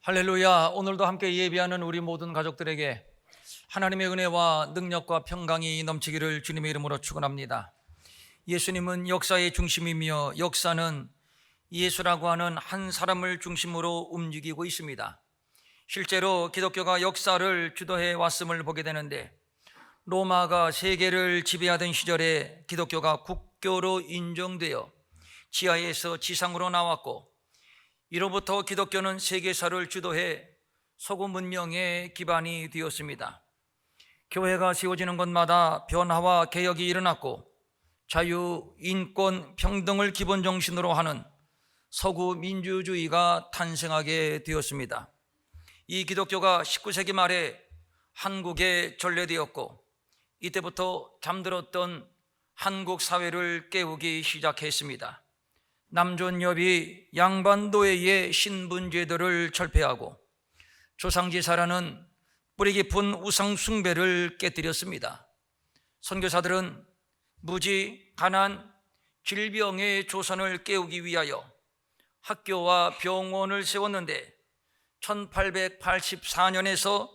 할렐루야. 오늘도 함께 예배하는 우리 모든 가족들에게 하나님의 은혜와 능력과 평강이 넘치기를 주님의 이름으로 축원합니다. 예수님은 역사의 중심이며 역사는 예수라고 하는 한 사람을 중심으로 움직이고 있습니다. 실제로 기독교가 역사를 주도해 왔음을 보게 되는데, 로마가 세계를 지배하던 시절에 기독교가 국교로 인정되어 지하에서 지상으로 나왔고, 이로부터 기독교는 세계사를 주도해 서구 문명의 기반이 되었습니다. 교회가 세워지는 곳마다 변화와 개혁이 일어났고, 자유, 인권, 평등을 기본 정신으로 하는 서구 민주주의가 탄생하게 되었습니다. 이 기독교가 19세기 말에 한국에 전래되었고, 이때부터 잠들었던 한국 사회를 깨우기 시작했습니다. 남존여비 양반도회의 신분제도를 철폐하고 조상제사라는 뿌리 깊은 우상 숭배를 깨뜨렸습니다. 선교사들은 무지, 가난, 질병의 조선을 깨우기 위하여 학교와 병원을 세웠는데, 1884년에서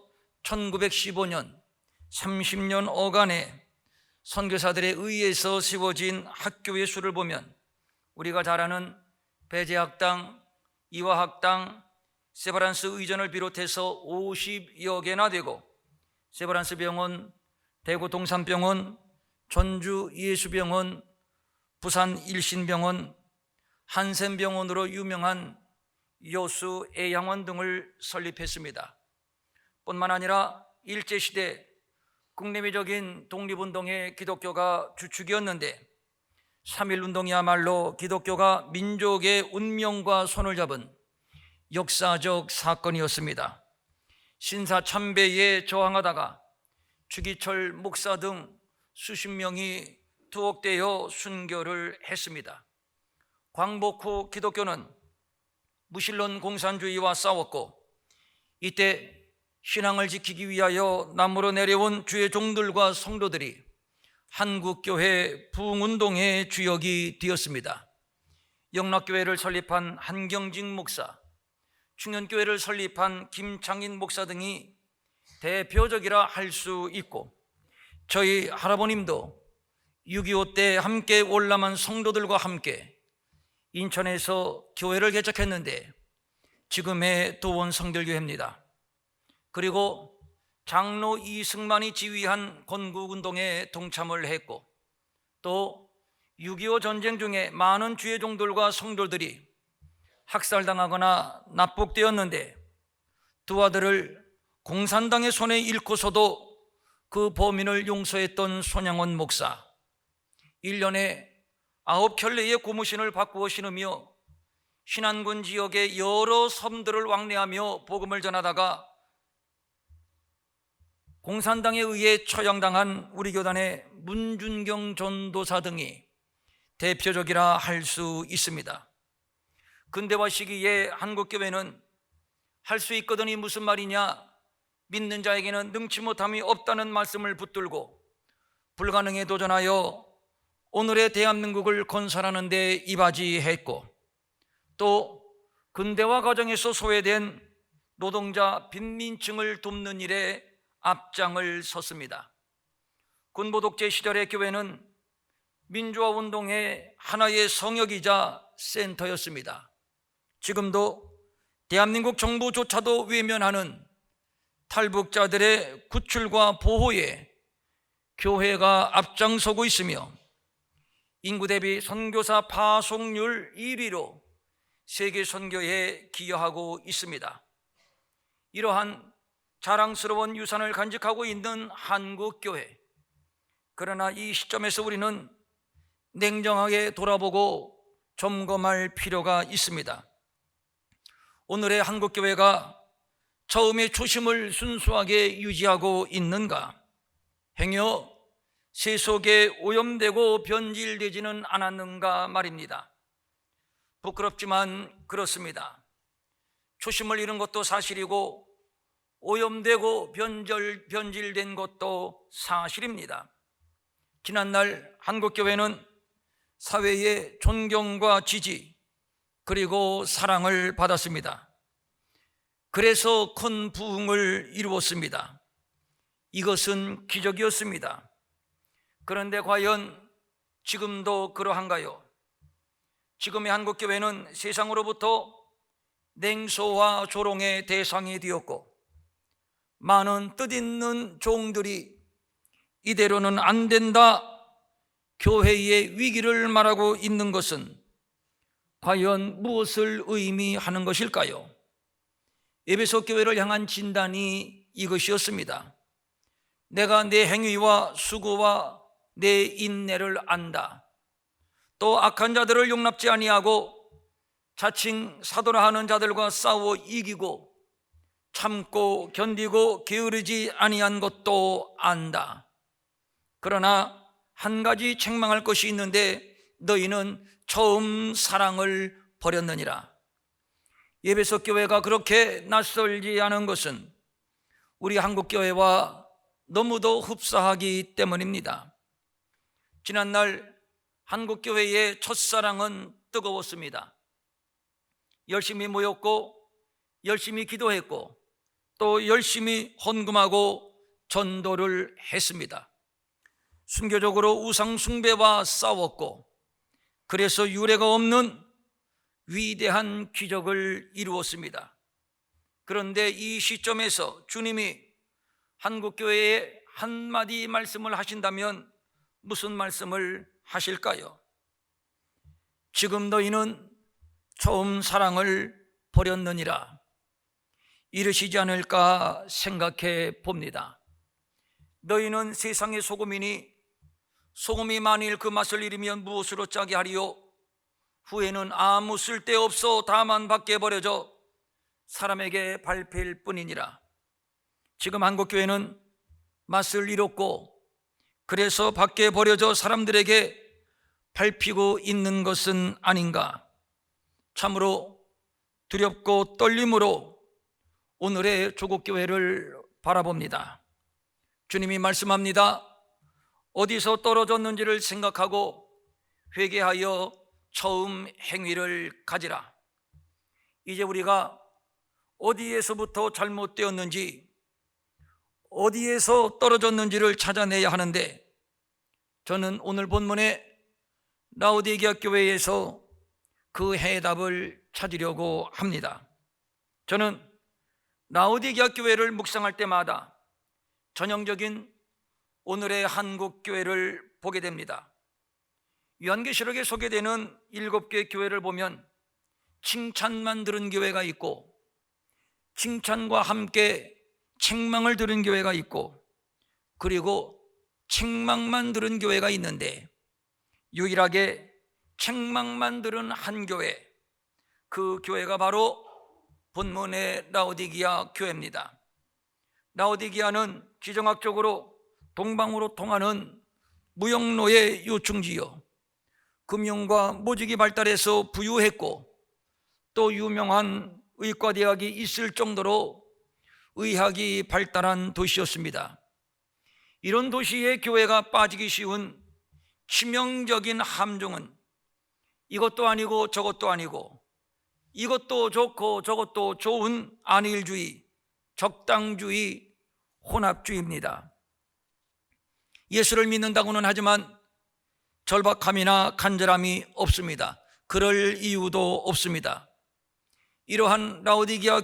1915년 30년 어간에 선교사들에 의해서 세워진 학교의 수를 보면 우리가 잘 아는 배제학당, 이화학당, 세브란스 의전을 비롯해서 50여 개나 되고, 세브란스 병원, 대구 동산병원, 전주 예수병원, 부산 일신병원, 한센병원으로 유명한 여수 애양원 등을 설립했습니다. 뿐만 아니라 일제시대 국내외적인 독립운동의 기독교가 주축이었는데, 3.1운동이야말로 기독교가 민족의 운명과 손을 잡은 역사적 사건이었습니다. 신사참배에 저항하다가 주기철 목사 등 수십 명이 투옥되어 순교를 했습니다. 광복 후 기독교는 무신론 공산주의와 싸웠고, 이때 신앙을 지키기 위하여 남으로 내려온 주의 종들과 성도들이 한국교회 부흥운동의 주역이 되었습니다. 영락교회를 설립한 한경직 목사, 충현교회를 설립한 김창인 목사 등이 대표적이라 할 수 있고, 저희 할아버님도 6.25 때 함께 월남한 성도들과 함께 인천에서 교회를 개척했는데 지금의 도원 성결교회입니다. 그리고 장로 이승만이 지휘한 건국운동에 동참을 했고, 또 6.25 전쟁 중에 많은 주의 종들과 성도들이 학살당하거나 납북되었는데, 두 아들을 공산당의 손에 잃고서도 그 범인을 용서했던 손양원 목사, 1년에 9켤레의 고무신을 바꾸어 신으며 신안군 지역의 여러 섬들을 왕래하며 복음을 전하다가 공산당에 의해 처형당한 우리 교단의 문준경 전도사 등이 대표적이라 할 수 있습니다. 근대화 시기에 한국교회는 할 수 있거든이 무슨 말이냐, 믿는 자에게는 능치 못함이 없다는 말씀을 붙들고 불가능에 도전하여 오늘의 대한민국을 건설하는 데 이바지했고, 또 근대화 과정에서 소외된 노동자 빈민층을 돕는 일에 앞장을 섰습니다. 군부 독재 시절의 교회는 민주화 운동의 하나의 성역이자 센터였습니다. 지금도 대한민국 정부조차도 외면하는 탈북자들의 구출과 보호에 교회가 앞장서고 있으며, 인구 대비 선교사 파송률 1위로 세계 선교에 기여하고 있습니다. 이러한 자랑스러운 유산을 간직하고 있는 한국교회, 그러나 이 시점에서 우리는 냉정하게 돌아보고 점검할 필요가 있습니다. 오늘의 한국교회가 처음의 초심을 순수하게 유지하고 있는가? 행여 세속에 오염되고 변질되지는 않았는가 말입니다. 부끄럽지만 그렇습니다. 초심을 잃은 것도 사실이고 오염되고 변질된 것도 사실입니다. 지난날 한국교회는 사회의 존경과 지지 그리고 사랑을 받았습니다. 그래서 큰 부흥을 이루었습니다. 이것은 기적이었습니다. 그런데 과연 지금도 그러한가요? 지금의 한국교회는 세상으로부터 냉소와 조롱의 대상이 되었고, 많은 뜻있는 종들이 이대로는 안 된다, 교회의 위기를 말하고 있는 것은 과연 무엇을 의미하는 것일까요? 에베소 교회를 향한 진단이 이것이었습니다. 내가 내 행위와 수고와 내 인내를 안다. 또 악한 자들을 용납지 아니하고 자칭 사도라 하는 자들과 싸워 이기고 참고 견디고 게으르지 아니한 것도 안다. 그러나 한 가지 책망할 것이 있는데 너희는 처음 사랑을 버렸느니라. 에베소 교회가 그렇게 낯설지 않은 것은 우리 한국 교회와 너무도 흡사하기 때문입니다. 지난날 한국 교회의 첫사랑은 뜨거웠습니다. 열심히 모였고 열심히 기도했고 또 열심히 헌금하고 전도를 했습니다. 순교적으로 우상 숭배와 싸웠고, 그래서 유례가 없는 위대한 기적을 이루었습니다. 그런데 이 시점에서 주님이 한국교회에 한마디 말씀을 하신다면 무슨 말씀을 하실까요? 지금 너희는 처음 사랑을 버렸느니라 이르시지 않을까 생각해 봅니다. 너희는 세상의 소금이니 소금이 만일 그 맛을 잃으면 무엇으로 짜게 하리요? 후에는 아무 쓸데없어 다만 밖에 버려져 사람에게 밟힐 뿐이니라. 지금 한국교회는 맛을 잃었고 그래서 밖에 버려져 사람들에게 밟히고 있는 것은 아닌가? 참으로 두렵고 떨림으로 오늘의 조국교회를 바라봅니다. 주님이 말씀합니다. 어디서 떨어졌는지를 생각하고 회개하여 처음 행위를 가지라. 이제 우리가 어디에서부터 잘못되었는지, 어디에서 떨어졌는지를 찾아내야 하는데, 저는 오늘 본문에 라오디게아 교회에서 그 해답을 찾으려고 합니다. 저는 라오디게아 교회를 묵상할 때마다 전형적인 오늘의 한국 교회를 보게 됩니다. 요한계시록에 소개되는 7개 교회를 보면 칭찬만 들은 교회가 있고, 칭찬과 함께 책망을 들은 교회가 있고, 그리고 책망만 들은 교회가 있는데 유일하게 책망만 들은 한 교회, 그 교회가 바로 본문의 라오디게아 교회입니다. 라오디게아는 지정학적으로 동방으로 통하는 무역로의 요충지요, 금융과 모직이 발달해서 부유했고 또 유명한 의과대학이 있을 정도로 의학이 발달한 도시였습니다. 이런 도시에 교회가 빠지기 쉬운 치명적인 함정은 이것도 아니고 저것도 아니고, 이것도 좋고 저것도 좋은 안일주의, 적당주의, 혼합주의입니다. 예수를 믿는다고는 하지만 절박함이나 간절함이 없습니다. 그럴 이유도 없습니다. 이러한 라오디게아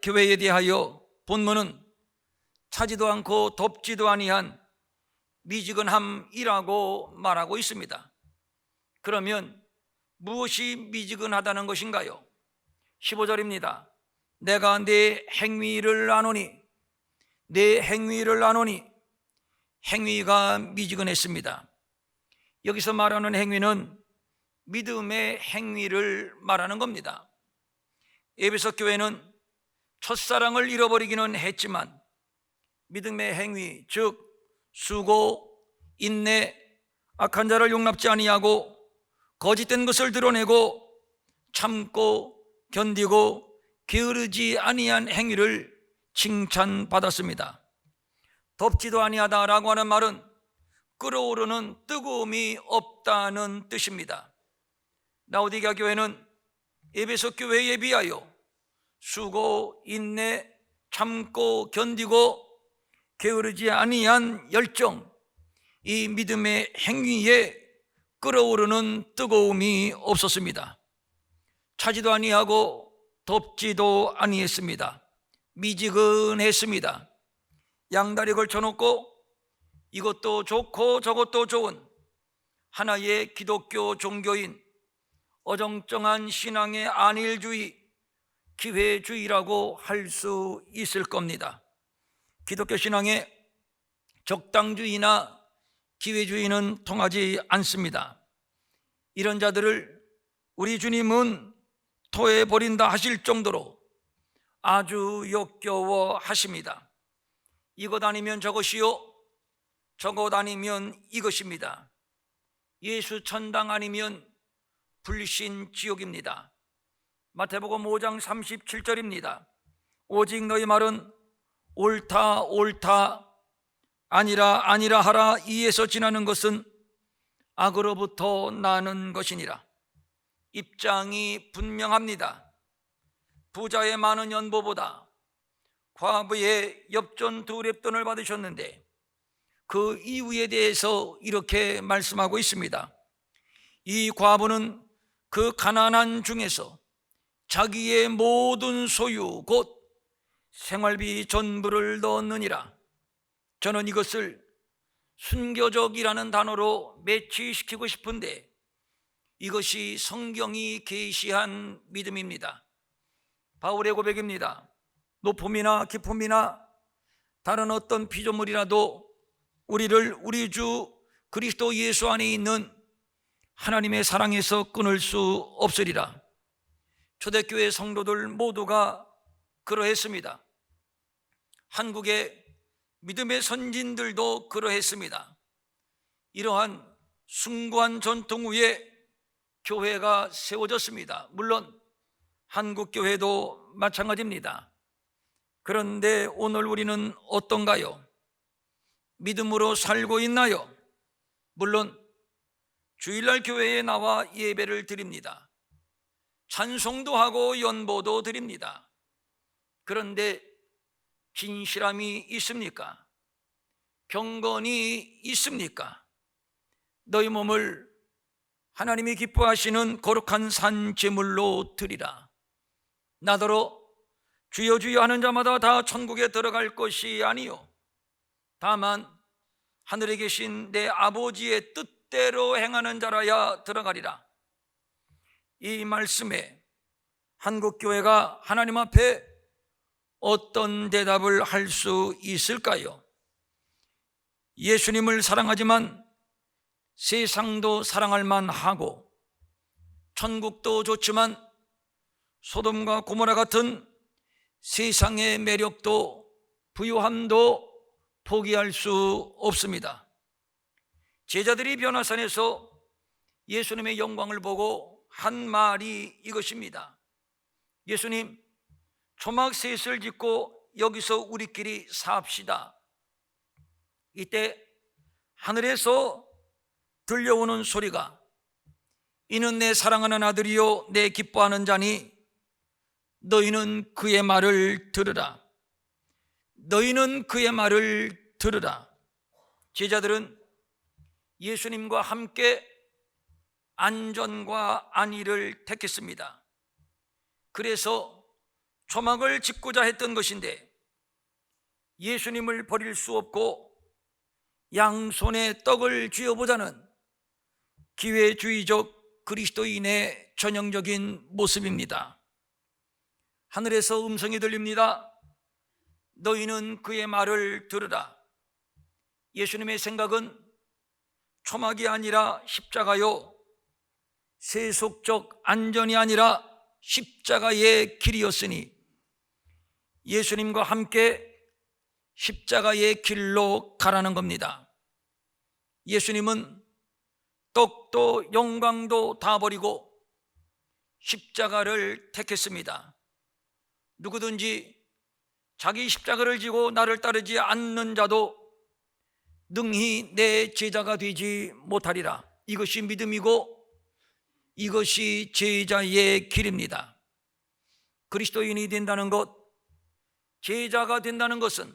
교회에 대하여 본문은 차지도 않고 덥지도 아니한 미지근함이라고 말하고 있습니다. 그러면 무엇이 미지근하다는 것인가요? 15절입니다. 내가 내 행위를 아노니, 내 행위를 아노니, 행위가 미지근했습니다. 여기서 말하는 행위는 믿음의 행위를 말하는 겁니다. 에베소 교회는 첫사랑을 잃어버리기는 했지만 믿음의 행위, 즉 수고, 인내, 악한 자를 용납지 아니하고 거짓된 것을 드러내고 참고 견디고 게으르지 아니한 행위를 칭찬받았습니다. 덥지도 아니하다라고 하는 말은 끓어오르는 뜨거움이 없다는 뜻입니다. 라오디게아 교회는 에베소 교회에 비하여 수고, 인내, 참고, 견디고 게으르지 아니한 열정, 이 믿음의 행위에 끓어오르는 뜨거움이 없었습니다. 차지도 아니하고 덥지도 아니했습니다. 미지근했습니다. 양다리 걸쳐놓고 이것도 좋고 저것도 좋은 하나의 기독교 종교인, 어정쩡한 신앙의 안일주의, 기회주의라고 할 수 있을 겁니다. 기독교 신앙의 적당주의나 기회주의는 통하지 않습니다. 이런 자들을 우리 주님은 토해버린다 하실 정도로 아주 역겨워 하십니다. 이것 아니면 저것이요, 저것 아니면 이것입니다. 예수 천당 아니면 불신 지옥입니다. 마태복음 5장 37절입니다. 오직 너희 말은 옳다 옳다 아니라 아니라 하라 이에서 지나는 것은 악으로부터 나는 것이니라. 입장이 분명합니다. 부자의 많은 연보보다 과부의 엽전 2렙돈을 받으셨는데 그 이유에 대해서 이렇게 말씀하고 있습니다. 이 과부는 그 가난한 중에서 자기의 모든 소유 곧 생활비 전부를 넣었느니라. 저는 이것을 순교적이라는 단어로 매치시키고 싶은데 이것이 성경이 계시한 믿음입니다. 바울의 고백입니다. 높음이나 깊음이나 다른 어떤 피조물이라도 우리를 우리 주 그리스도 예수 안에 있는 하나님의 사랑에서 끊을 수 없으리라. 초대교회 성도들 모두가 그러했습니다. 한국의 믿음의 선진들도 그러했습니다. 이러한 숭고한 전통 위에 교회가 세워졌습니다. 물론 한국교회도 마찬가지입니다. 그런데 오늘 우리는 어떤가요? 믿음으로 살고 있나요? 물론 주일날 교회에 나와 예배를 드립니다. 찬송도 하고 연보도 드립니다. 그런데 진실함이 있습니까? 경건이 있습니까? 너희 몸을 하나님이 기뻐하시는 거룩한 산 제물로 드리라. 나더러 주여 주여 하는 자마다 다 천국에 들어갈 것이 아니요 다만 하늘에 계신 내 아버지의 뜻대로 행하는 자라야 들어가리라. 이 말씀에 한국교회가 하나님 앞에 어떤 대답을 할 수 있을까요? 예수님을 사랑하지만 세상도 사랑할 만하고 천국도 좋지만 소돔과 고모라 같은 세상의 매력도 부유함도 포기할 수 없습니다. 제자들이 변화산에서 예수님의 영광을 보고 한 말이 이것입니다. 예수님, 초막셋을 짓고 여기서 우리끼리 삽시다. 이때 하늘에서 들려오는 소리가 이는 내 사랑하는 아들이요 내 기뻐하는 자니 너희는 그의 말을 들으라. 너희는 그의 말을 들으라. 제자들은 예수님과 함께 안전과 안위를 택했습니다. 그래서 초막을 짓고자 했던 것인데 예수님을 버릴 수 없고 양손에 떡을 쥐어보자는 기회주의적 그리스도인의 전형적인 모습입니다. 하늘에서 음성이 들립니다. 너희는 그의 말을 들으라. 예수님의 생각은 초막이 아니라 십자가요, 세속적 안전이 아니라 십자가의 길이었으니 예수님과 함께 십자가의 길로 가라는 겁니다. 예수님은 떡도 영광도 다 버리고 십자가를 택했습니다. 누구든지 자기 십자가를 지고 나를 따르지 않는 자도 능히 내 제자가 되지 못하리라. 이것이 믿음이고 이것이 제자의 길입니다. 그리스도인이 된다는 것, 제자가 된다는 것은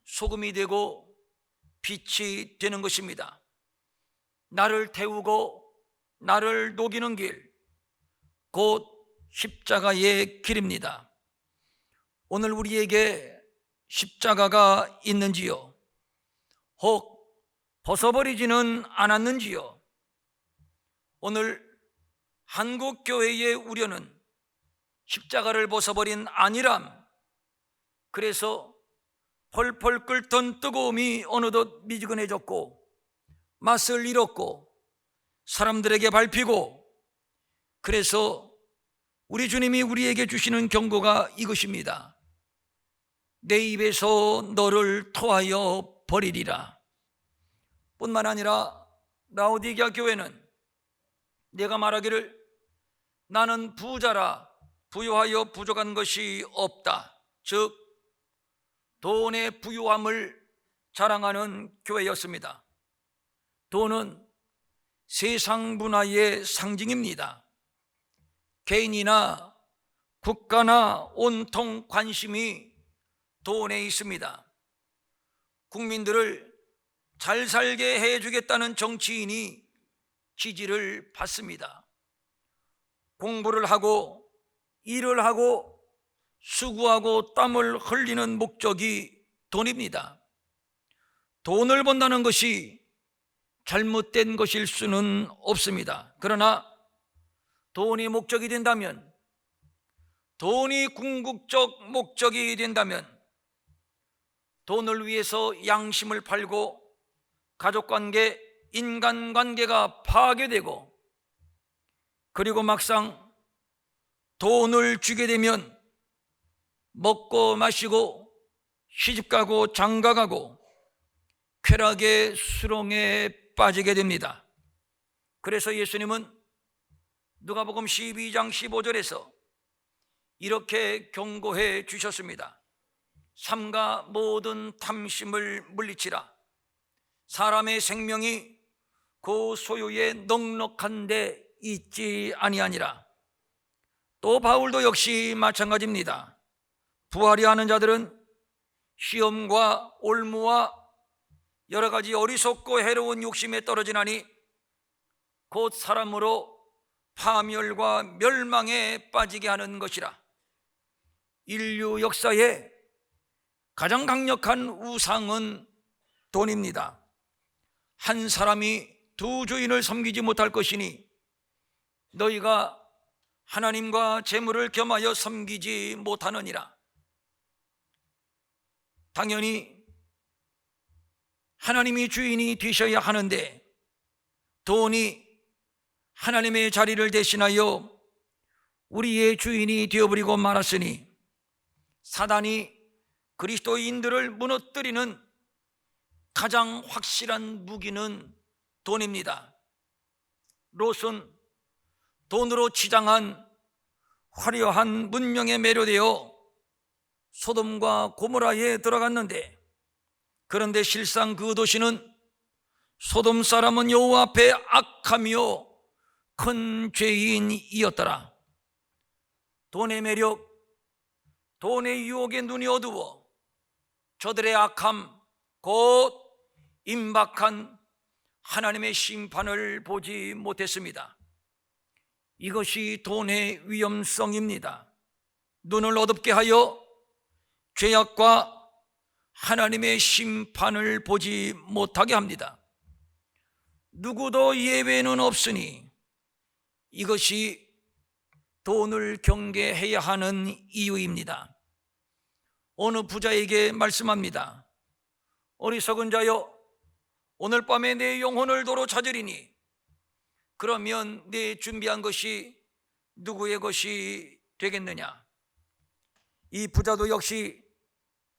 소금이 되고 빛이 되는 것입니다. 나를 태우고 나를 녹이는 길, 곧 십자가의 길입니다. 오늘 우리에게 십자가가 있는지요? 혹 벗어버리지는 않았는지요? 오늘 한국교회의 우려는 십자가를 벗어버린 안일함, 그래서 펄펄 끓던 뜨거움이 어느덧 미지근해졌고 맛을 잃었고 사람들에게 밟히고, 그래서 우리 주님이 우리에게 주시는 경고가 이것입니다. 내 입에서 너를 토하여 버리리라. 뿐만 아니라 라오디게아 교회는 내가 말하기를 나는 부자라 부유하여 부족한 것이 없다, 즉 돈의 부유함을 자랑하는 교회였습니다. 돈은 세상 문화의 상징입니다. 개인이나 국가나 온통 관심이 돈에 있습니다. 국민들을 잘 살게 해주겠다는 정치인이 지지를 받습니다. 공부를 하고 일을 하고 수고하고 땀을 흘리는 목적이 돈입니다. 돈을 번다는 것이 잘못된 것일 수는 없습니다. 그러나 돈이 목적이 된다면, 돈이 궁극적 목적이 된다면 돈을 위해서 양심을 팔고 가족관계, 인간관계가 파괴되고, 그리고 막상 돈을 주게 되면 먹고 마시고 시집가고 장가가고 쾌락의 수렁에 빠지게 됩니다. 그래서 예수님은 누가복음 12장 15절에서 이렇게 경고해 주셨습니다. 삼가 모든 탐심을 물리치라. 사람의 생명이 그 소유에 넉넉한 데 있지 아니하니라. 또 바울도 역시 마찬가지입니다. 부하려 하는 자들은 시험과 올무와 여러 가지 어리석고 해로운 욕심에 떨어지나니 곧 사람으로 파멸과 멸망에 빠지게 하는 것이라. 인류 역사에 가장 강력한 우상은 돈입니다. 한 사람이 두 주인을 섬기지 못할 것이니 너희가 하나님과 재물을 겸하여 섬기지 못하느니라. 당연히 하나님이 주인이 되셔야 하는데 돈이 하나님의 자리를 대신하여 우리의 주인이 되어버리고 말았으니 사단이 그리스도인들을 무너뜨리는 가장 확실한 무기는 돈입니다. 롯은 돈으로 치장한 화려한 문명에 매료되어 소돔과 고모라에 들어갔는데, 그런데 실상 그 도시는 소돔 사람은 여호와 앞에 악하며 큰 죄인이었더라. 돈의 매력, 돈의 유혹에 눈이 어두워 저들의 악함, 곧 임박한 하나님의 심판을 보지 못했습니다. 이것이 돈의 위험성입니다. 눈을 어둡게 하여 죄악과 하나님의 심판을 보지 못하게 합니다. 누구도 예외는 없으니 이것이 돈을 경계해야 하는 이유입니다. 어느 부자에게 말씀합니다. 어리석은 자여, 오늘 밤에 내 영혼을 도로 찾으리니 그러면 내 준비한 것이 누구의 것이 되겠느냐? 이 부자도 역시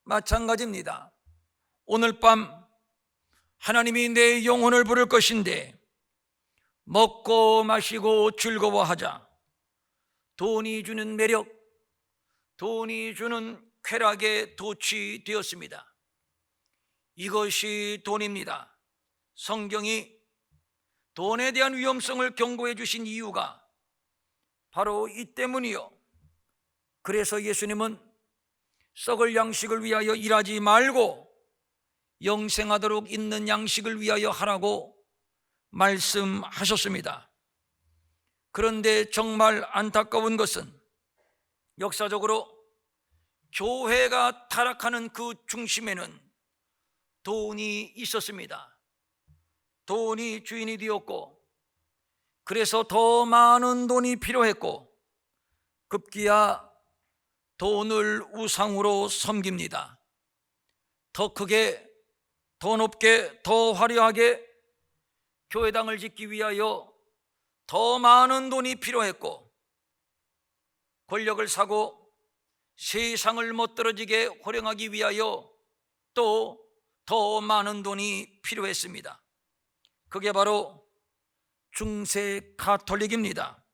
마찬가지입니다. 오늘 밤 하나님이 내 영혼을 부를 것인데 먹고 마시고 즐거워하자. 돈이 주는 매력, 돈이 주는 쾌락에 도취되었습니다. 이것이 돈입니다. 성경이 돈에 대한 위험성을 경고해 주신 이유가 바로 이 때문이요. 그래서 예수님은 썩을 양식을 위하여 일하지 말고 영생하도록 있는 양식을 위하여 하라고 말씀하셨습니다. 그런데 정말 안타까운 것은 역사적으로 교회가 타락하는 그 중심에는 돈이 있었습니다. 돈이 주인이 되었고, 그래서 더 많은 돈이 필요했고, 급기야 돈을 우상으로 섬깁니다. 더 크게, 더 높게, 더 화려하게 교회당을 짓기 위하여 더 많은 돈이 필요했고, 권력을 사고 세상을 멋들어지게 호령하기 위하여 또 더 많은 돈이 필요했습니다. 그게 바로 중세 가톨릭입니다.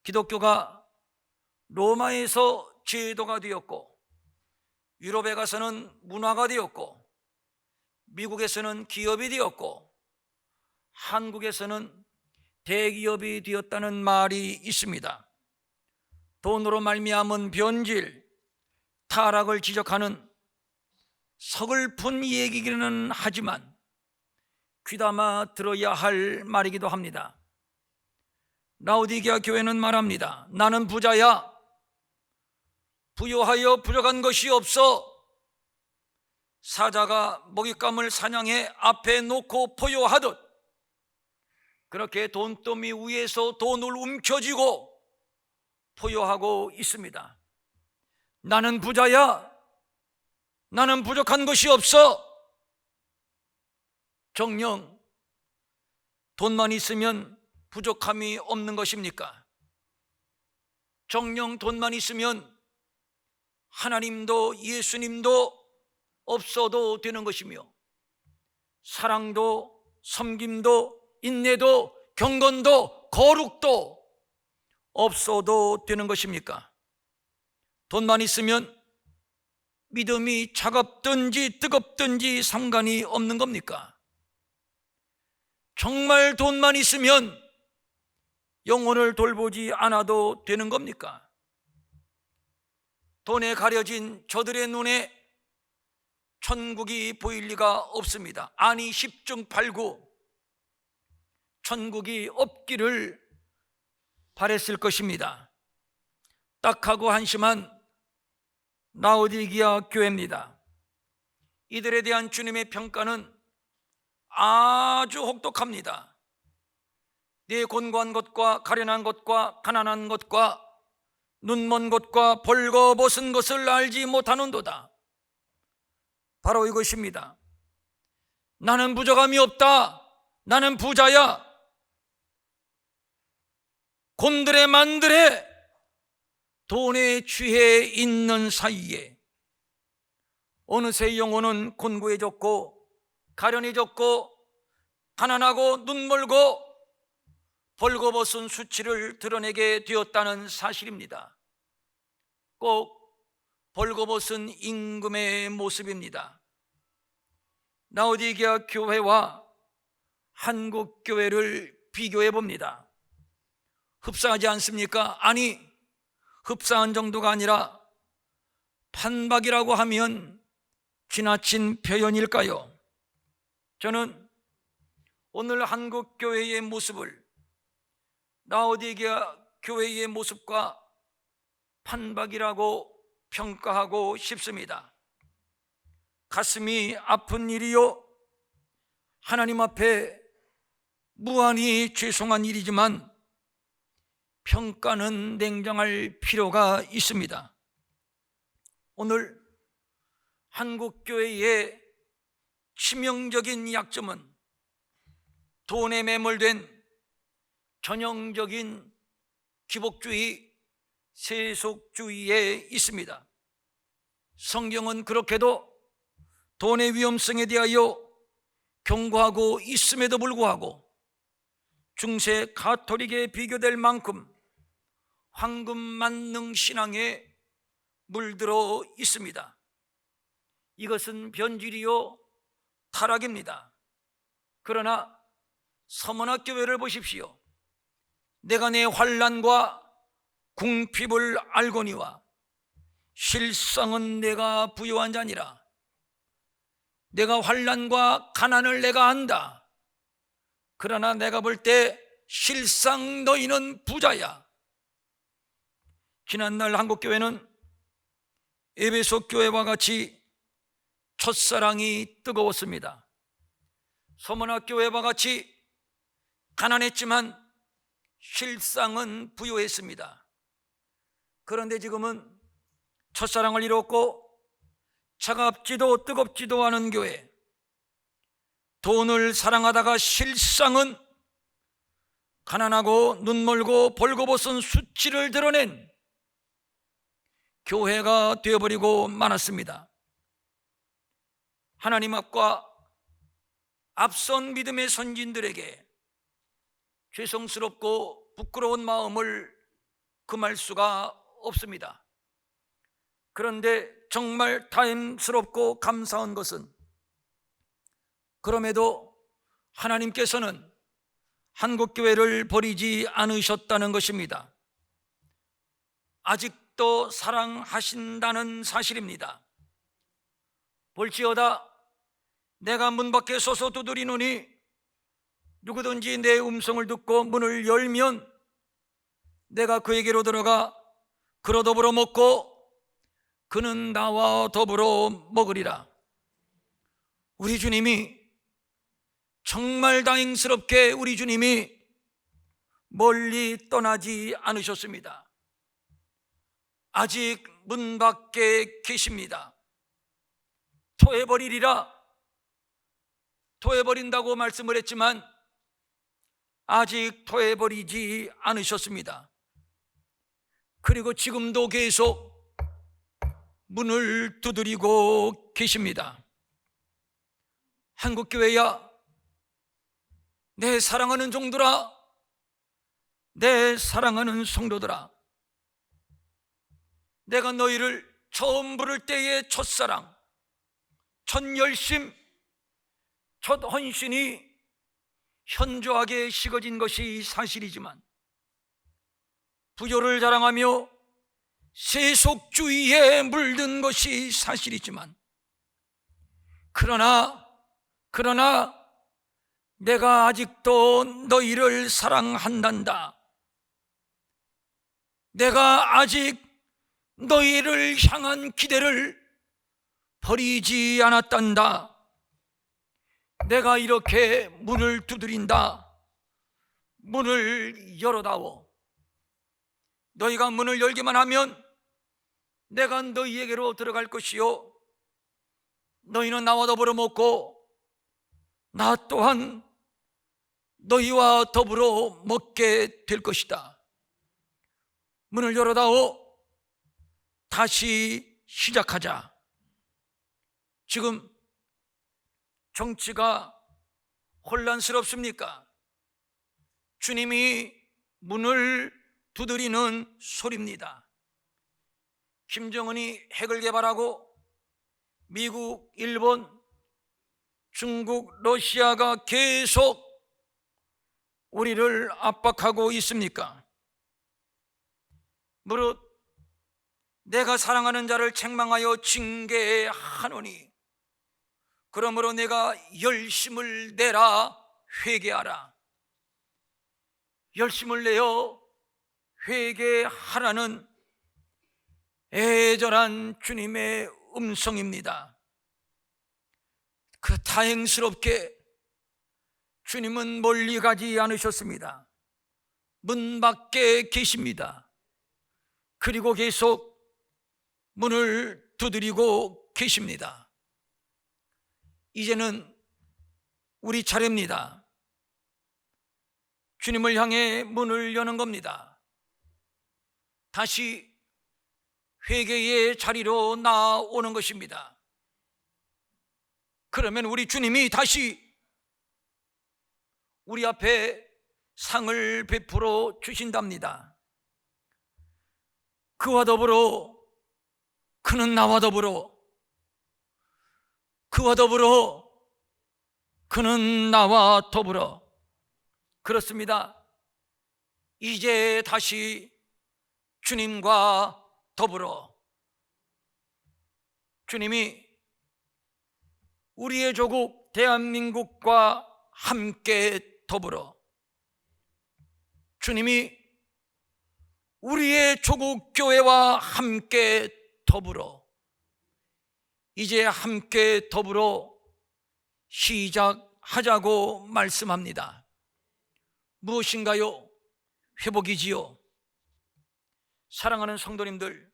기독교가 로마에서 제도가 되었고, 유럽에 가서는 문화가 되었고, 미국에서는 기업이 되었고, 한국에서는 대기업이 되었다는 말이 있습니다. 돈으로 말미암은 변질, 타락을 지적하는 서글픈 얘기기는 하지만 귀담아 들어야 할 말이기도 합니다. 라오디게아 교회는 말합니다. 나는 부자야. 부요하여 부족한 것이 없어. 사자가 먹잇감을 사냥해 앞에 놓고 포효하듯 그렇게 돈더미 위에서 돈을 움켜쥐고 포효하고 있습니다. 나는 부자야. 나는 부족한 것이 없어. 정녕 돈만 있으면 부족함이 없는 것입니까? 정녕 돈만 있으면 하나님도 예수님도 없어도 되는 것이며, 사랑도 섬김도 인내도 경건도 거룩도 없어도 되는 것입니까? 돈만 있으면 믿음이 차갑든지 뜨겁든지 상관이 없는 겁니까? 정말 돈만 있으면 영혼을 돌보지 않아도 되는 겁니까? 돈에 가려진 저들의 눈에 천국이 보일 리가 없습니다. 아니 십중팔구 천국이 없기를 바랬을 것입니다. 딱하고 한심한 라오디게아 교회입니다. 이들에 대한 주님의 평가는 아주 혹독합니다. 네 곤고한 것과 가련한 것과 가난한 것과 눈먼 것과 벌거벗은 것을 알지 못하는도다. 바로 이것입니다. 나는 부족함이 없다. 나는 부자야. 곤드레 만드레 돈에 취해 있는 사이에 어느새 영혼은 곤고해졌고 가련해졌고 가난하고 눈멀고 벌거벗은 수치를 드러내게 되었다는 사실입니다. 꼭 벌거벗은 임금의 모습입니다. 라오디게아 교회와 한국 교회를 비교해 봅니다. 흡사하지 않습니까? 아니, 흡사한 정도가 아니라 판박이라고 하면 지나친 표현일까요? 저는 오늘 한국 교회의 모습을 라오디게아 교회의 모습과 판박이라고 평가하고 싶습니다. 가슴이 아픈 일이요, 하나님 앞에 무한히 죄송한 일이지만 평가는 냉정할 필요가 있습니다. 오늘 한국교회의 치명적인 약점은 돈에 매몰된 전형적인 기복주의, 세속주의에 있습니다. 성경은 그렇게도 돈의 위험성에 대하여 경고하고 있음에도 불구하고 중세 가톨릭에 비교될 만큼 황금만능 신앙에 물들어 있습니다. 이것은 변질이요 타락입니다. 그러나 서문학 교회를 보십시오. 내가 내 환난과 궁핍을 알거니와 실상은 내가 부유한 자니라. 내가 환난과 가난을 내가 안다. 그러나 내가 볼 때 실상 너희는 부자야. 지난날 한국교회는 에베소 교회와 같이 첫사랑이 뜨거웠습니다. 서문학교회와 같이 가난했지만 실상은 부유했습니다. 그런데 지금은 첫사랑을 잃었고 차갑지도 뜨겁지도 않은 교회, 돈을 사랑하다가 실상은 가난하고 눈멀고 벌거벗은 수치를 드러낸 교회가 되어버리고 말았습니다. 하나님 앞과 앞선 믿음의 선진들에게 죄송스럽고 부끄러운 마음을 금할 수가 없습니다. 그런데 정말 다행스럽고 감사한 것은 그럼에도 하나님께서는 한국교회를 버리지 않으셨다는 것입니다. 아직도 사랑하신다는 사실입니다. 볼지어다 내가 문 밖에 서서 두드리노니 누구든지 내 음성을 듣고 문을 열면 내가 그에게로 들어가 그로 더불어 먹고 그는 나와 더불어 먹으리라. 우리 주님이 정말 다행스럽게 우리 주님이 멀리 떠나지 않으셨습니다. 아직 문 밖에 계십니다. 토해버리리라. 토해버린다고 말씀을 했지만 아직 토해버리지 않으셨습니다. 그리고 지금도 계속 문을 두드리고 계십니다. 한국교회야, 내 사랑하는 종들아, 내 사랑하는 성도들아, 내가 너희를 처음 부를 때의 첫사랑, 첫 열심, 첫 헌신이 현저하게 식어진 것이 사실이지만, 부요를 자랑하며 세속주의에 물든 것이 사실이지만, 그러나 내가 아직도 너희를 사랑한단다. 내가 아직 너희를 향한 기대를 버리지 않았단다. 내가 이렇게 문을 두드린다. 문을 열어다오. 너희가 문을 열기만 하면 내가 너희에게로 들어갈 것이요, 너희는 나와 더불어 먹고 나 또한 너희와 더불어 먹게 될 것이다. 문을 열어다오. 다시 시작하자. 지금 정치가 혼란스럽습니까? 주님이 문을 두드리는 소리입니다. 김정은이 핵을 개발하고 미국, 일본, 중국, 러시아가 계속 우리를 압박하고 있습니까? 무릇 내가 사랑하는 자를 책망하여 징계하노니 그러므로 내가 열심을 내라 회개하라. 열심을 내어 회개하라는 애절한 주님의 음성입니다. 그 다행스럽게 주님은 멀리 가지 않으셨습니다. 문 밖에 계십니다. 그리고 계속 문을 두드리고 계십니다. 이제는 우리 차례입니다. 주님을 향해 문을 여는 겁니다. 다시 회개의 자리로 나오는 것입니다. 그러면 우리 주님이 다시 우리 앞에 상을 베풀어 주신답니다. 그와 더불어 그는 나와 더불어, 그와 더불어 그는 나와 더불어. 그렇습니다. 이제 다시 주님과 더불어 주님이 우리의 조국 대한민국과 함께 더불어, 주님이 우리의 조국 교회와 함께 더불어, 이제 함께 더불어 시작하자고 말씀합니다. 무엇인가요? 회복이지요. 사랑하는 성도님들,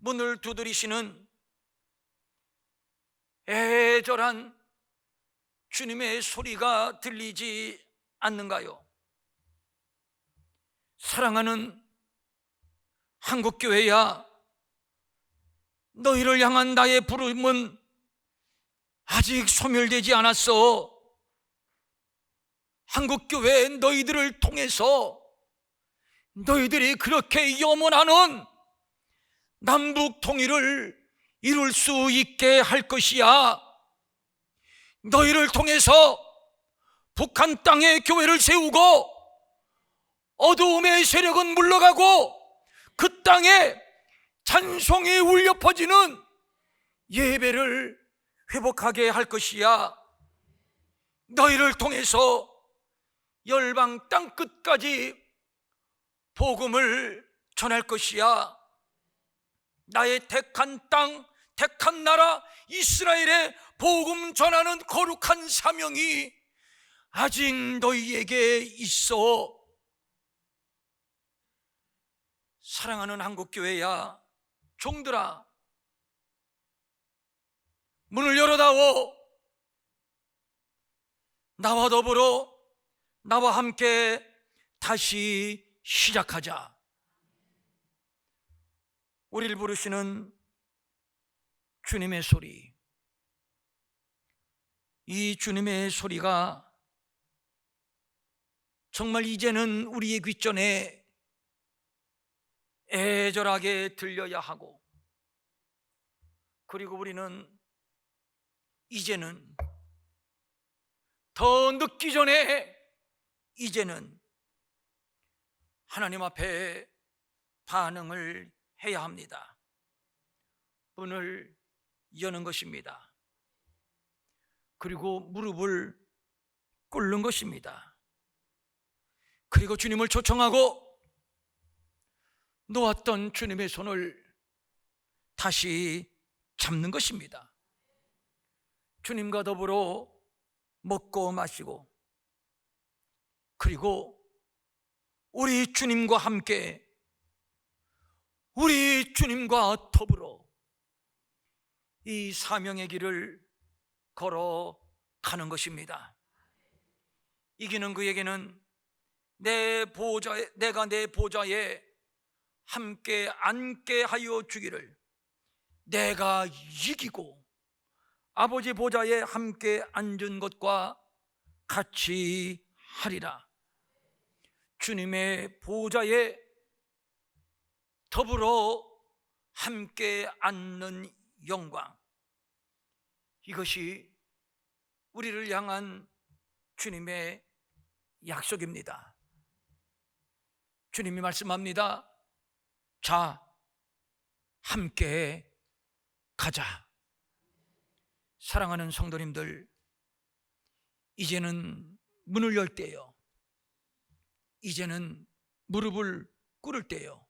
문을 두드리시는 애절한 주님의 소리가 들리지 않는가요? 사랑하는 한국교회야, 너희를 향한 나의 부름은 아직 소멸되지 않았어. 한국교회 너희들을 통해서 너희들이 그렇게 염원하는 남북 통일을 이룰 수 있게 할 것이야. 너희를 통해서 북한 땅에 교회를 세우고 어두움의 세력은 물러가고 그 땅에 찬송이 울려 퍼지는 예배를 회복하게 할 것이야. 너희를 통해서 열방 땅 끝까지 복음을 전할 것이야. 나의 택한 땅, 택한 나라 이스라엘에 복음 전하는 거룩한 사명이 아직 너희에게 있어. 사랑하는 한국교회야, 종들아, 문을 열어다오. 나와 더불어, 나와 함께 다시 시작하자. 우리를 부르시는 주님의 소리, 이 주님의 소리가 정말 이제는 우리의 귓전에 애절하게 들려야 하고, 그리고 우리는 이제는 더 늦기 전에 이제는 하나님 앞에 반응을 해야 합니다. 문을 여는 것입니다. 그리고 무릎을 꿇는 것입니다. 그리고 주님을 초청하고 놓았던 주님의 손을 다시 잡는 것입니다. 주님과 더불어 먹고 마시고, 그리고 우리 주님과 함께, 우리 주님과 더불어 이 사명의 길을 걸어가는 것입니다. 이기는 그에게는 내가 내 보좌에 함께 앉게 하여 주기를, 내가 이기고 아버지 보좌에 함께 앉은 것과 같이 하리라. 주님의 보좌에 더불어 함께 앉는 영광, 이것이 우리를 향한 주님의 약속입니다. 주님이 말씀합니다. 자, 함께 가자. 사랑하는 성도님들, 이제는 문을 열 때요, 이제는 무릎을 꿇을 때요,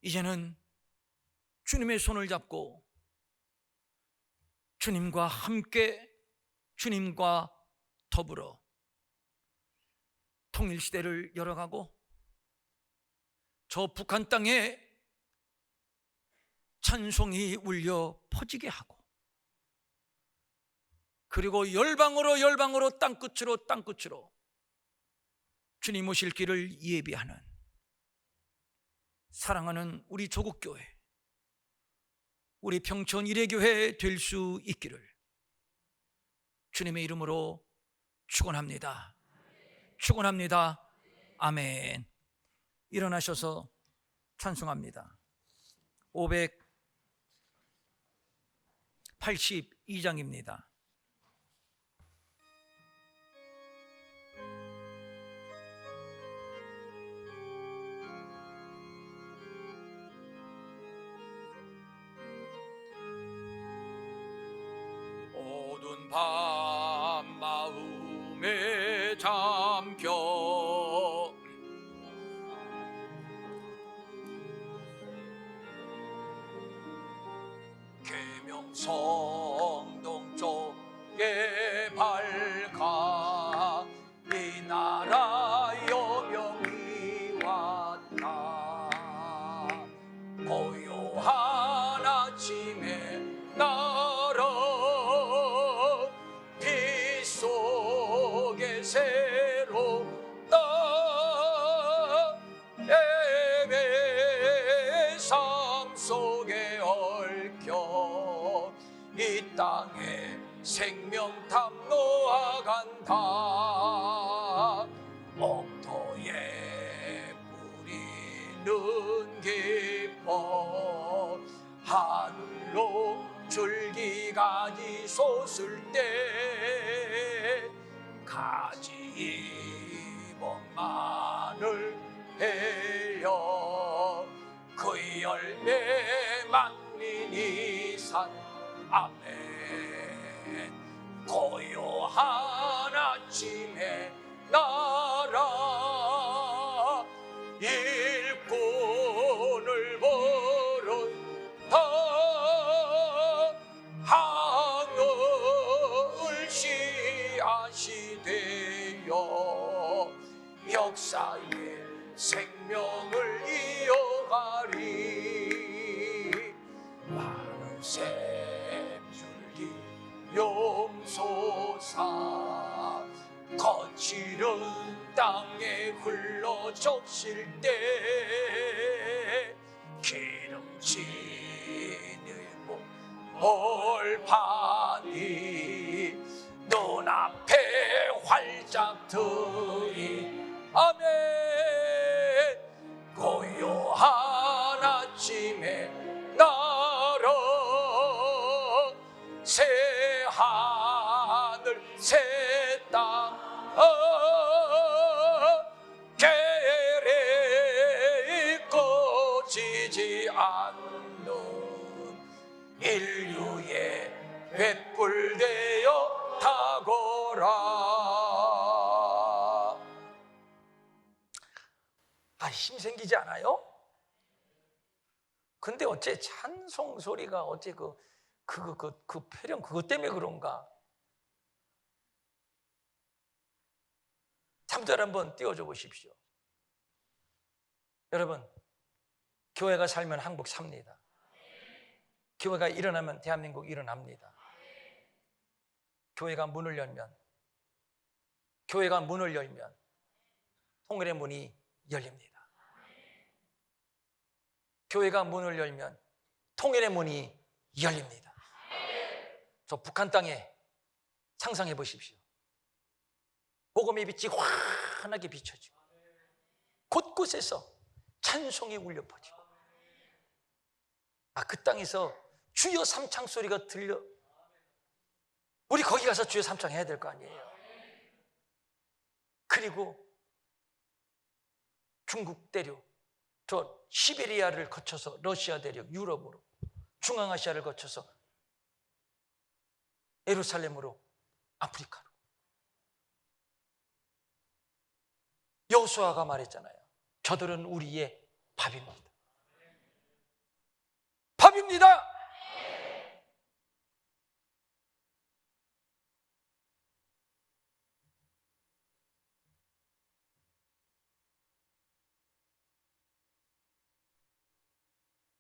이제는 주님의 손을 잡고 주님과 함께, 주님과 더불어 통일시대를 열어가고 저 북한 땅에 찬송이 울려 퍼지게 하고, 그리고 열방으로 땅끝으로 주님 오실 길을 예비하는 사랑하는 우리 조국교회, 우리 평촌 일회교회 될 수 있기를 주님의 이름으로 축원합니다. 축원합니다. 아멘. 일어나셔서 찬송합니다. 582장입니다. 성동 쪽에 밝아 이 나라 여명이 왔다. 고요한 아침에 나라 빛 속에 새롭다. 예배 삶 속에 얽혀 이 땅에 생명탐 놓아간다. 옥토에 뿌리는 깊어 하늘로 줄기가지 솟을 때 가지 입은 마늘 헤려 그 열매 만민이 산. 아멘. 고요한 아침에 나라 일꾼을 부른다. 하늘 씨앗이 되어 역사의 생명을 이어가리. 많은 샘줄기 용솟아 거칠은 땅에 흘러 적실 때 기름진 올판이 눈앞에 활짝 트이. 아멘. 고요한 아침에 나라 새 하늘 새 땅 계략이 꺼지지 않는 인류의 횃불 되어 타거라. 힘 생기지 않아요? 근데 어째 찬송 소리가 어째 그 표현 그것 때문에 그런가? 3절 한번 띄워줘 보십시오. 여러분, 교회가 살면 한국 삽니다. 교회가 일어나면 대한민국 일어납니다. 교회가 문을 열면 통일의 문이 열립니다. 교회가 문을 열면 통일의 문이 열립니다. 저 북한 땅에 상상해 보십시오. 복음의 빛이 환하게 비춰지고 곳곳에서 찬송이 울려 퍼지고 그 땅에서 주여 삼창 소리가 들려. 우리 거기 가서 주여 삼창 해야 될 거 아니에요. 그리고 중국 대륙, 저 시베리아를 거쳐서 러시아 대륙, 유럽으로, 중앙아시아를 거쳐서 예루살렘으로, 아프리카로. 여호수아가 말했잖아요. 저들은 우리의 밥입니다. 밥입니다.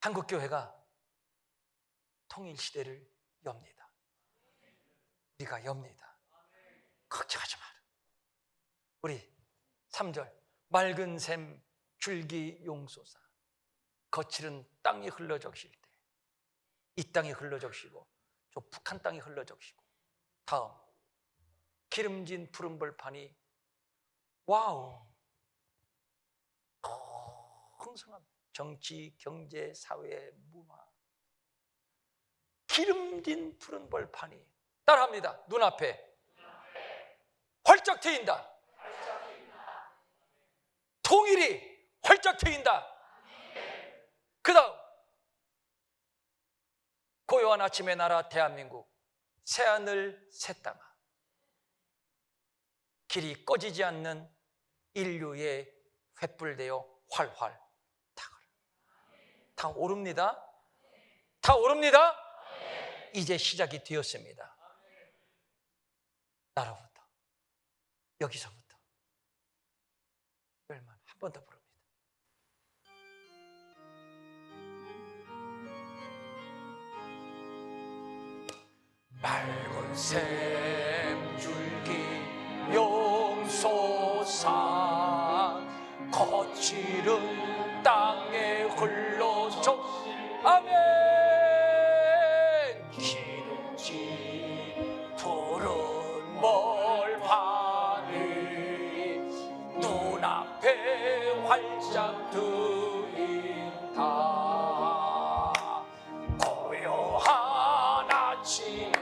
한국교회가 통일시대를 엽니다. 우리가 엽니다. 걱정하지 마라. 우리 3절 맑은 샘 줄기 용솟아 거칠은 땅이 흘러적실 때 이 땅이 흘러적시고 저 북한 땅이 흘러적시고 다음 기름진 푸른 벌판이 와우 풍성한 정치, 경제, 사회, 문화 기름진 푸른 벌판이 따라합니다. 눈앞에 활짝 트인다. 통일이 활짝 트인다. 그 다음 고요한 아침의 나라 대한민국 새하늘 새 땅아 길이 꺼지지 않는 인류의 횃불되어 활활 타거라. 다 오릅니다. 다 오릅니다. 이제 시작이 되었습니다. 나로부터, 여기서부터 한 번 더 부릅니다. 맑은 샘줄기 용소산 거칠은 땅에 흘러져 아멘. 기름진 푸른 벌판이 눈앞에 활짝 트인다. 고요한 아침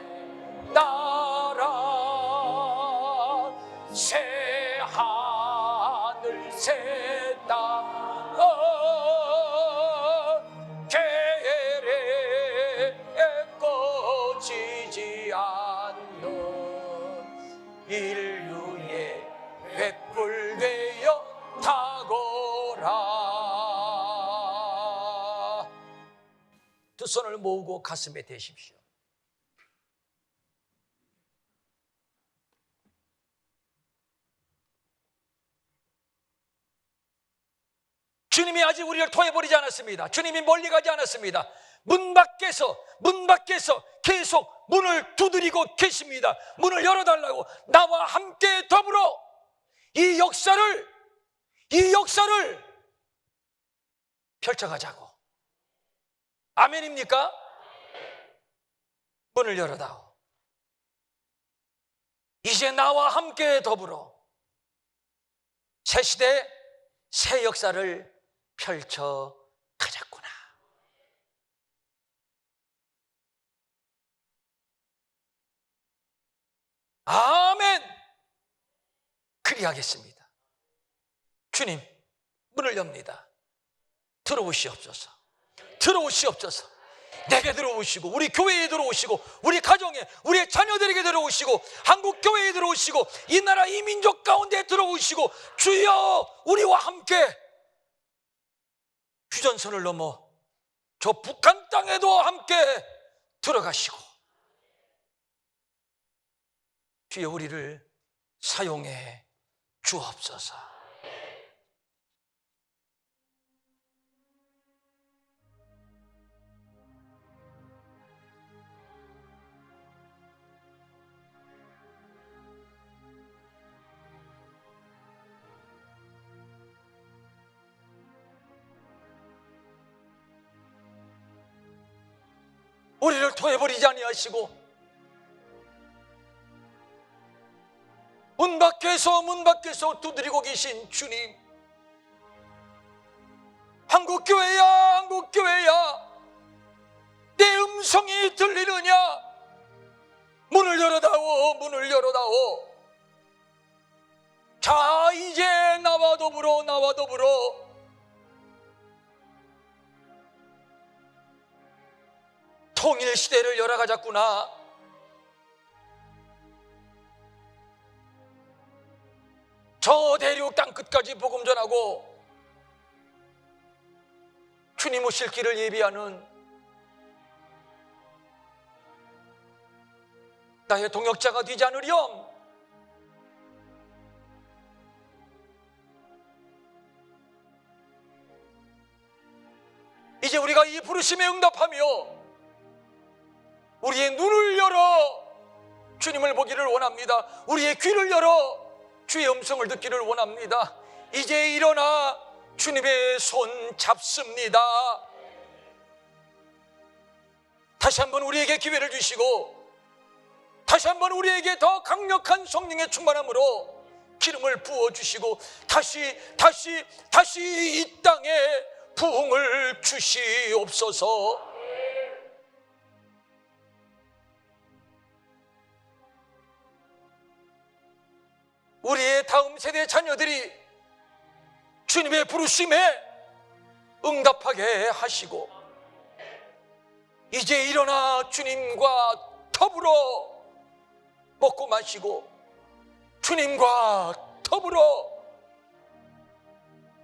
나라 새 하늘 새 땅 계례에 꺼지지 않는 인류의 횃불 되어 타거라. 두 손을 모으고 가슴에 대십시오. 주님이 아직 우리를 토해버리지 않았습니다. 주님이 멀리 가지 않았습니다. 문 밖에서 계속 문을 두드리고 계십니다. 문을 열어달라고, 나와 함께 더불어 이 역사를 펼쳐가자고. 아멘입니까? 문을 열어다오. 이제 나와 함께 더불어 새 시대 새 역사를 펼쳐 가자꾸나. 아멘. 그리하겠습니다. 주님, 문을 엽니다. 들어오시옵소서. 들어오시옵소서. 내게 들어오시고, 우리 교회에 들어오시고, 우리 가정에, 우리의 자녀들에게 들어오시고, 한국 교회에 들어오시고, 이 나라 이 민족 가운데 들어오시고, 주여 우리와 함께 휴전선을 넘어 저 북한 땅에도 함께 들어가시고, 주여 우리를 사용해 주옵소서. 우리를 토해버리지 아니하시고 문 밖에서 두드리고 계신 주님, 한국교회야 내 음성이 들리느냐? 문을 열어다오. 자, 이제 나와 더불어 통일 시대를 열어가자꾸나. 저 대륙 땅 끝까지 복음 전하고 주님 오실 길을 예비하는 나의 동역자가 되지 않으렴. 이제 우리가 이 부르심에 응답하며 우리의 눈을 열어 주님을 보기를 원합니다. 우리의 귀를 열어 주의 음성을 듣기를 원합니다. 이제 일어나 주님의 손 잡습니다. 다시 한번 우리에게 기회를 주시고, 다시 한번 우리에게 더 강력한 성령의 충만함으로 기름을 부어주시고, 다시 이 땅에 부흥을 주시옵소서. 우리의 다음 세대 자녀들이 주님의 부르심에 응답하게 하시고, 이제 일어나 주님과 더불어 먹고 마시고 주님과 더불어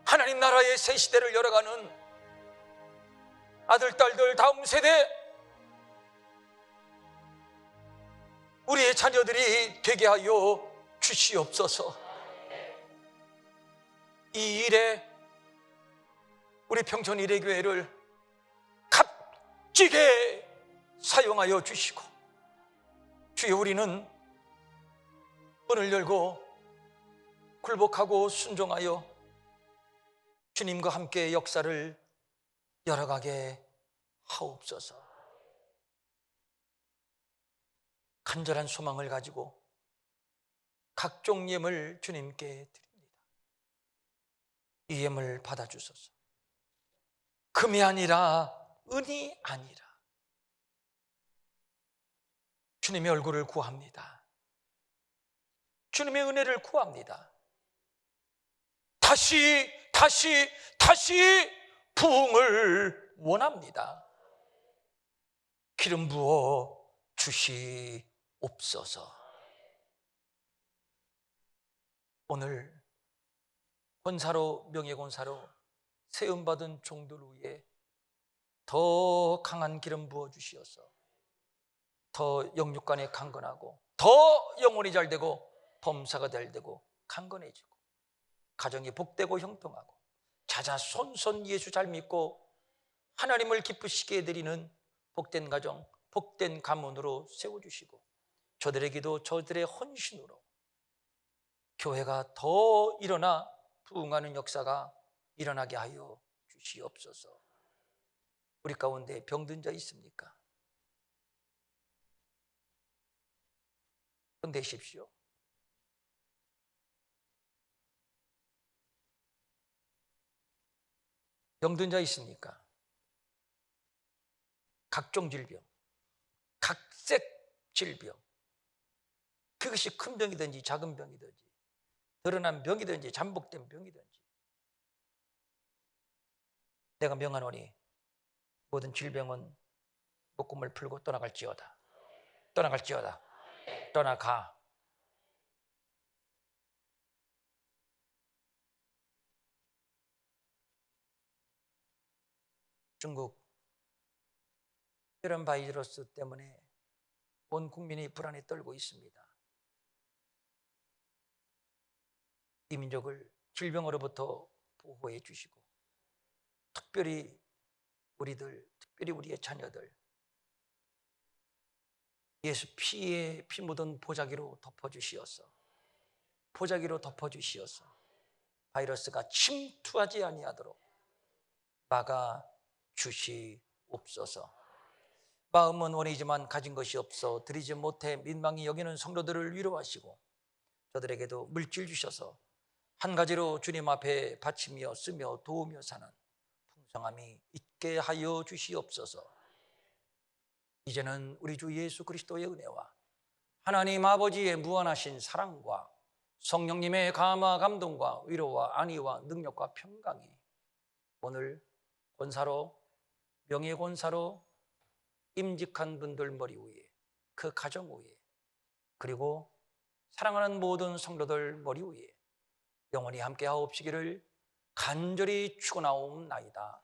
하나님 나라의 새 시대를 열어가는 아들, 딸들, 다음 세대 우리의 자녀들이 되게 하여 주시옵소서. 이 일에 우리 평촌 일회교회를 값지게 사용하여 주시고, 주여 우리는 문을 열고 굴복하고 순종하여 주님과 함께 역사를 열어가게 하옵소서. 간절한 소망을 가지고 각종 예물 주님께 드립니다. 이 예물 받아주소서. 금이 아니라 은이 아니라 주님의 얼굴을 구합니다. 주님의 은혜를 구합니다. 다시 부흥을 원합니다. 기름 부어 주시옵소서. 오늘 권사로, 명예권사로 세움받은 종들 위에 더 강한 기름 부어 주시어서 더 영육간에 강건하고, 더 영혼이 잘되고, 범사가 잘되고 강건해지고, 가정이 복되고 형통하고, 자자손손 예수 잘 믿고 하나님을 기쁘시게 해드리는 복된 가정, 복된 가문으로 세워주시고, 저들에게도 저들의 헌신으로 교회가 더 일어나 부흥하는 역사가 일어나게 하여 주시옵소서. 우리 가운데 병든 자 있습니까? 손 대십시오. 병든 자 있습니까? 각종 질병, 각색 질병, 그것이 큰 병이든지 작은 병이든지, 드러난 병이든지 잠복된 병이든지, 내가 명하노니 모든 질병은 묶음을 풀고 떠나갈지어다. 떠나갈지어다. 떠나가. 중국 혈연 바이러스 때문에 온 국민이 불안에 떨고 있습니다. 이 민족을 질병으로부터 보호해 주시고, 특별히 우리의 자녀들 예수 피에 피 묻은 보자기로 덮어주시어서, 바이러스가 침투하지 아니하도록 막아 주시옵소서. 마음은 원이지만 가진 것이 없어 드리지 못해 민망히 여기는 성도들을 위로하시고, 저들에게도 물질 주셔서 한 가지로 주님 앞에 바치며 쓰며 도우며 사는 풍성함이 있게 하여 주시옵소서. 이제는 우리 주 예수 그리스도의 은혜와 하나님 아버지의 무한하신 사랑과 성령님의 감화 감동과 위로와 안위와 능력과 평강이 오늘 권사로, 명예권사로 임직한 분들 머리 위에, 그 가정 위에, 그리고 사랑하는 모든 성도들 머리 위에 영원히 함께 하옵시기를 간절히 축원하옵나이다.